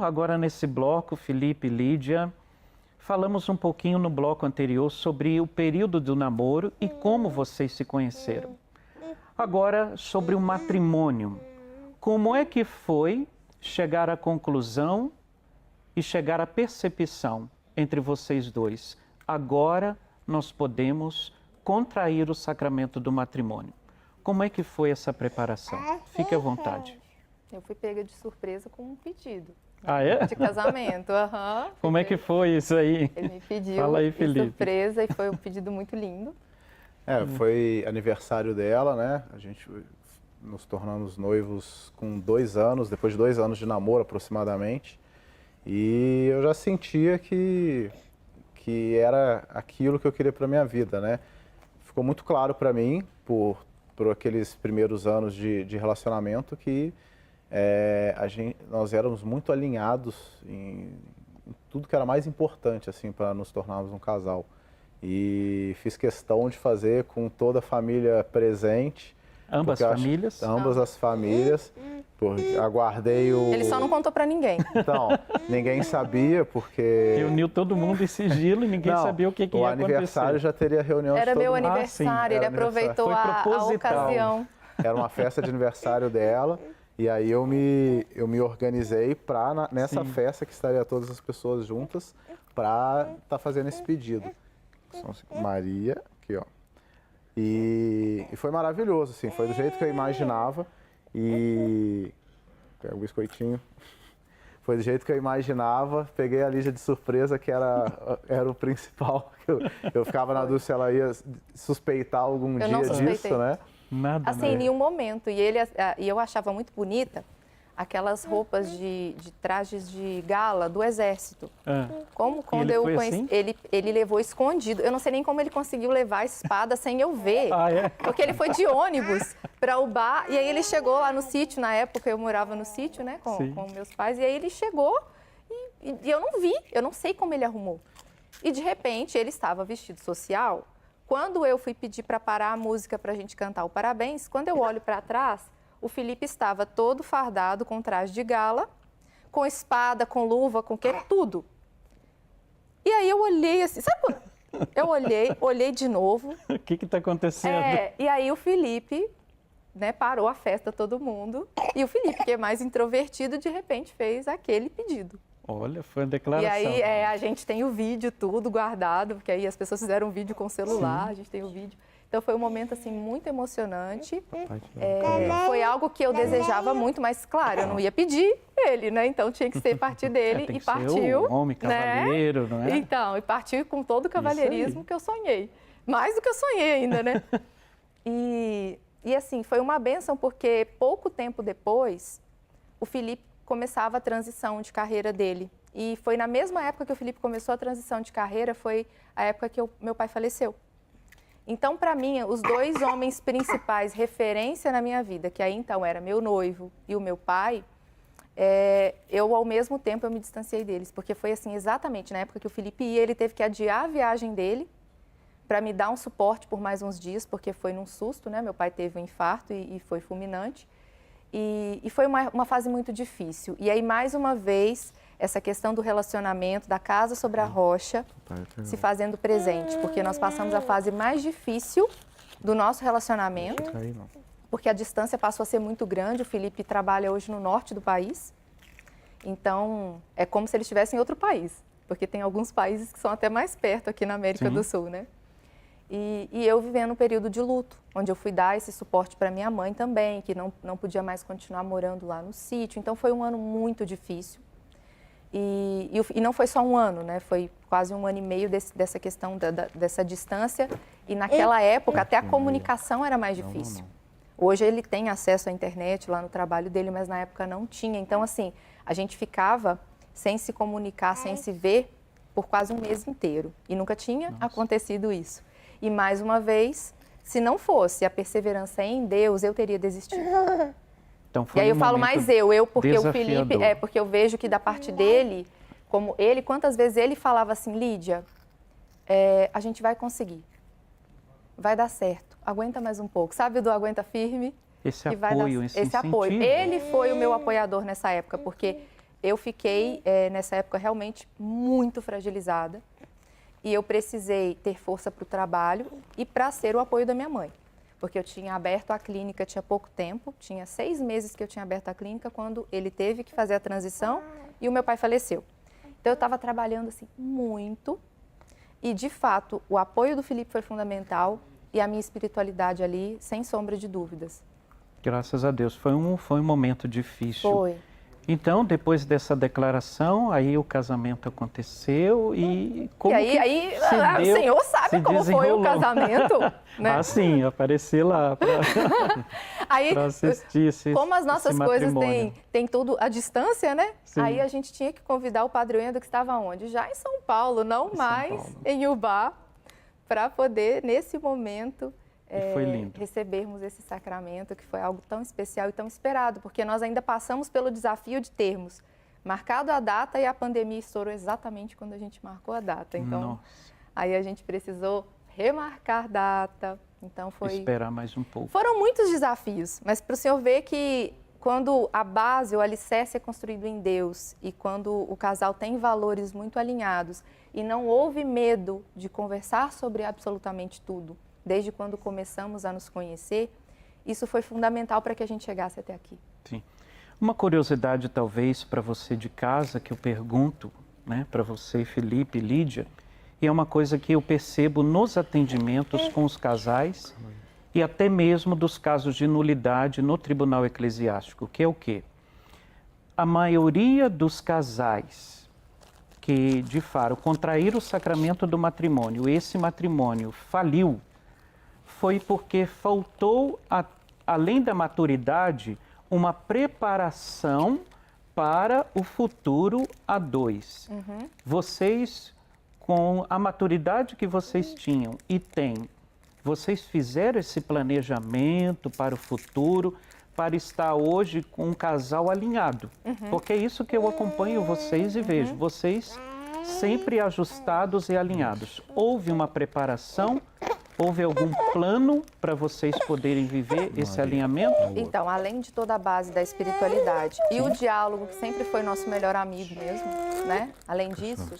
Agora nesse bloco, Felipe e Lídia, falamos um pouquinho no bloco anterior sobre o período do namoro e como vocês se conheceram. Agora sobre o matrimônio. Como é que foi chegar à conclusão e chegar à percepção entre vocês dois? Agora nós podemos contrair o sacramento do matrimônio. Como é que foi essa preparação? Fique à vontade. Eu fui pega de surpresa com um pedido. Ah, é? De casamento, Como é que foi isso aí? Ele me pediu Fala aí, de Felipe. surpresa e foi um pedido muito lindo. Foi aniversário dela, né? A gente nos tornamos noivos com 2 anos, depois de 2 anos de namoro aproximadamente. E eu já sentia que era aquilo que eu queria para minha vida, né? Ficou muito claro para mim, por aqueles primeiros anos de relacionamento, que nós éramos muito alinhados em tudo que era mais importante assim, para nos tornarmos um casal. E fiz questão de fazer com toda a família presente. Ambas famílias? Ambas as famílias. Porque aguardei o... Ele só não contou pra ninguém. Então, ninguém sabia porque... Reuniu todo mundo em sigilo e ninguém sabia o que ia acontecer. O aniversário já teria reunião de Era todo meu mundo. aniversário, ele aproveitou a ocasião. Era uma festa de aniversário dela. E aí eu me organizei para, nessa festa que estaria todas as pessoas juntas, para estar fazendo esse pedido. Maria, aqui ó. E foi maravilhoso, assim, foi do jeito que eu imaginava. E... Pega o biscoitinho. Foi do jeito que eu imaginava. Peguei a Lígia de surpresa, que era o principal. Eu ficava na dúvida se ela ia suspeitar algum dia disso, né? Nada, assim, em nenhum momento. E eu achava muito bonita aquelas roupas de trajes de gala do exército. Como quando eu conheci, assim? ele levou escondido. Eu não sei nem como ele conseguiu levar a espada sem eu ver. Porque ele foi de ônibus para o bar. E aí ele chegou lá no sítio, na época eu morava no sítio, né, com meus pais. E aí ele chegou e eu não vi, eu não sei como ele arrumou. E de repente ele estava vestido social. Quando eu fui pedir para parar a música para a gente cantar o parabéns, quando eu olho para trás, o Felipe estava todo fardado com traje de gala, com espada, com luva, com tudo. E aí eu olhei assim, sabe quando? Eu olhei de novo. O que está acontecendo? E aí o Felipe, né, parou a festa, todo mundo. E o Felipe, que é mais introvertido, de repente fez aquele pedido. Olha, foi uma declaração. E aí a gente tem o vídeo tudo guardado, porque aí as pessoas fizeram um vídeo com o celular, a gente tem o vídeo. Então foi um momento assim muito emocionante. Foi algo que eu desejava muito, mas claro, eu não ia pedir ele, né? Então tinha que ser partir dele tem e que partiu. Ser o homem cavalheiro, né? Não é? Então, e partiu com todo o cavalheirismo que eu sonhei. Mais do que eu sonhei ainda, né? E assim, foi uma bênção porque pouco tempo depois, o Felipe começava a transição de carreira dele. E foi na mesma época que o Felipe começou a transição de carreira, foi a época que meu pai faleceu. Então, para mim, os 2 homens principais, referência na minha vida, que aí então era meu noivo e o meu pai, eu ao mesmo tempo eu me distanciei deles, porque foi assim exatamente na época que o Felipe ia, ele teve que adiar a viagem dele para me dar um suporte por mais uns dias, porque foi num susto, né? Meu pai teve um infarto e foi fulminante. E foi uma fase muito difícil. E aí, mais uma vez, essa questão do relacionamento, da casa sobre a rocha, se fazendo presente. Porque nós passamos a fase mais difícil do nosso relacionamento, porque a distância passou a ser muito grande. O Felipe trabalha hoje no norte do país. Então, é como se ele estivesse em outro país. Porque tem alguns países que são até mais perto aqui na América do Sul, né? E eu vivendo um período de luto, onde eu fui dar esse suporte para minha mãe também, que não podia mais continuar morando lá no sítio. Então, foi um ano muito difícil. E não foi só um ano, né? Foi quase 1 ano e meio dessa questão dessa distância. E naquela época, até a comunicação era mais difícil. Hoje ele tem acesso à internet lá no trabalho dele, mas na época não tinha. Então, assim, a gente ficava sem se comunicar, sem se ver, por quase 1 mês inteiro. E nunca tinha acontecido isso. E mais uma vez, se não fosse a perseverança em Deus, eu teria desistido. Então, foi e aí eu falo mais porque o Felipe, porque eu vejo que da parte dele, como ele, quantas vezes ele falava assim, Lídia, a gente vai conseguir, vai dar certo, aguenta mais um pouco, sabe do aguenta firme? Esse apoio, esse apoio. Ele foi o meu apoiador nessa época, porque eu fiquei, nessa época, realmente muito fragilizada. E eu precisei ter força para o trabalho e para ser o apoio da minha mãe. Porque eu tinha aberto a clínica tinha pouco tempo, tinha 6 meses que eu tinha aberto a clínica quando ele teve que fazer a transição e o meu pai faleceu. Então eu estava trabalhando assim muito e, de fato, o apoio do Felipe foi fundamental e a minha espiritualidade ali, sem sombra de dúvidas. Graças a Deus. Foi um momento difícil. Foi. Então, depois dessa declaração, aí o casamento aconteceu e como e aí o senhor sabe como foi o casamento, né? Ah, sim, aparecer lá para assistir esse como as nossas coisas têm tudo à distância, né? Sim. Aí a gente tinha que convidar o Padre Wendel, que estava onde? Já em São Paulo, não mais em Ubá, para poder, nesse momento, foi lindo. recebermos esse sacramento, que foi algo tão especial e tão esperado, porque nós ainda passamos pelo desafio de termos marcado a data e a pandemia estourou exatamente quando a gente marcou a data. Então, aí a gente precisou remarcar data. Então foi... Esperar mais um pouco. Foram muitos desafios, mas para o senhor ver que quando a base, o alicerce é construído em Deus e quando o casal tem valores muito alinhados e não houve medo de conversar sobre absolutamente tudo, desde quando começamos a nos conhecer, isso foi fundamental para que a gente chegasse até aqui. Sim. Uma curiosidade, talvez, para você de casa, que eu pergunto, né, para você, Felipe e Lídia, e é uma coisa que eu percebo nos atendimentos com os casais e até mesmo dos casos de nulidade no Tribunal Eclesiástico, que é o quê? A maioria dos casais que, de fato, contraíram o sacramento do matrimônio, esse matrimônio faliu, foi porque faltou, além da maturidade, uma preparação para o futuro a dois. Vocês, com a maturidade que vocês tinham e têm, vocês fizeram esse planejamento para o futuro, para estar hoje com um casal alinhado. Porque é isso que eu acompanho vocês e vejo. Vocês sempre ajustados e alinhados. Houve uma preparação? Houve algum plano para vocês poderem viver esse alinhamento? Então, além de toda a base da espiritualidade e o diálogo, que sempre foi nosso melhor amigo mesmo, né? Além disso,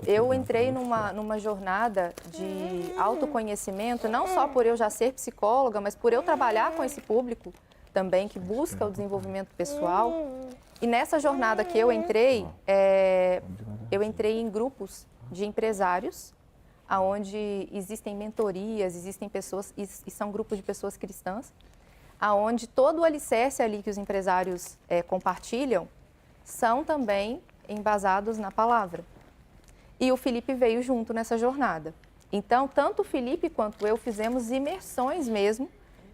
eu entrei numa jornada de autoconhecimento, não só por eu já ser psicóloga, mas por eu trabalhar com esse público também, que busca o desenvolvimento pessoal. E nessa jornada que eu entrei em grupos de empresários, aonde existem mentorias, existem pessoas, e são grupos de pessoas cristãs, aonde todo o alicerce ali que os empresários compartilham são também embasados na palavra. E o Felipe veio junto nessa jornada. Então, tanto o Felipe quanto eu fizemos imersões mesmo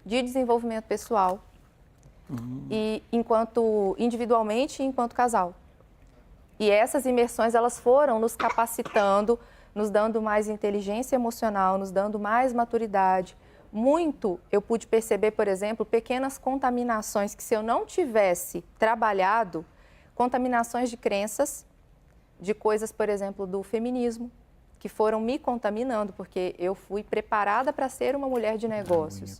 de desenvolvimento pessoal, e enquanto individualmente e enquanto casal. E essas imersões, elas foram nos capacitando, nos dando mais inteligência emocional, nos dando mais maturidade. Muito eu pude perceber, por exemplo, pequenas contaminações que, se eu não tivesse trabalhado, contaminações de crenças, de coisas, por exemplo, do feminismo, que foram me contaminando, porque eu fui preparada para ser uma mulher de negócios.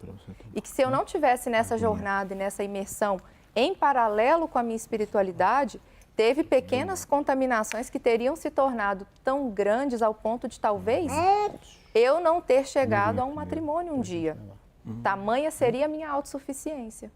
E que, se eu não tivesse nessa jornada e nessa imersão em paralelo com a minha espiritualidade, teve pequenas contaminações que teriam se tornado tão grandes ao ponto de, talvez, eu não ter chegado a um matrimônio um dia. Tamanha seria a minha autossuficiência.